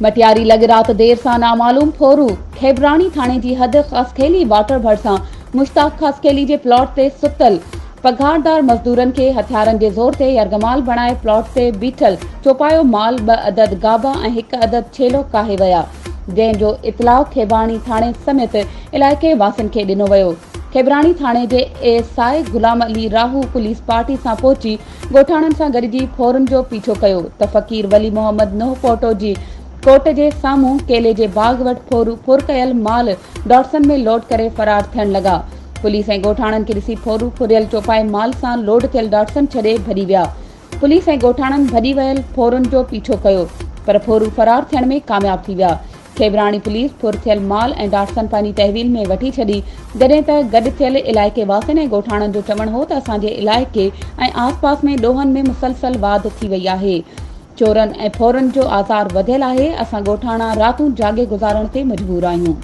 मटियारी लॻ रात देर सां नामालूम फोरू खेबरानी थाणे जी हद खसखेली वाटर भरिसां मुश्ताक खसखेली जे प्लॉट ते सुतल पघारदार मज़दूरनि खे हथियारनि जे ज़ोर ते यरगमाल बणाए प्लॉट ते बीठल चोपायो माल 2 अदद गाबा ऐं 1 अदद छेलो काहे विया, जंहिंजो इतलाउ खेबरानी थाणे समेत इलाइक़े वासियुनि खे ॾिनो वियो। खेबरानी थाणे जे एएसआई गुलाम अली राहू पुलिस पार्टी सां पहुची ॻोठाणनि सां गॾिजी फोरन जो पीछो कयो त फ़कीर वली मोहम्मद नूह पोटो जी कोर्ट जे साम्हूं केले जे बाग वटि फोरू फुर कयल माल डॉट्सन में लोड करे फरार थियण लॻा। पुलिस ऐं ॻोठाणनि खे ॾिसी फोरू फुरियल चौपाए माल सां लोड थियल डॉट्सन छॾे भॼी विया। पुलिस ऐं ॻोठाणनि भॼी वियल फोरन जो पीछो कयो पर फोरू फरार थियण में कामयाब थी विया। खेबरानी पुलिस फुर थियल माल ऐं डॉट्सन पंहिंजी तहवील में वठी छॾी, जॾहिं त गॾु थियल इलाइक़े वासियुनि ऐं ॻोठाणनि जो चवणु हो त असांजे इलाइक़े ऐं आसपास में ॾोहनि में मुसलसल वाध थी वई आहे। चोरनि ऐं फोरन जो आज़ार वधियल आहे। असां ॻोठाणा रातूं जागे गुज़ारण ते मजबूर आहियूं।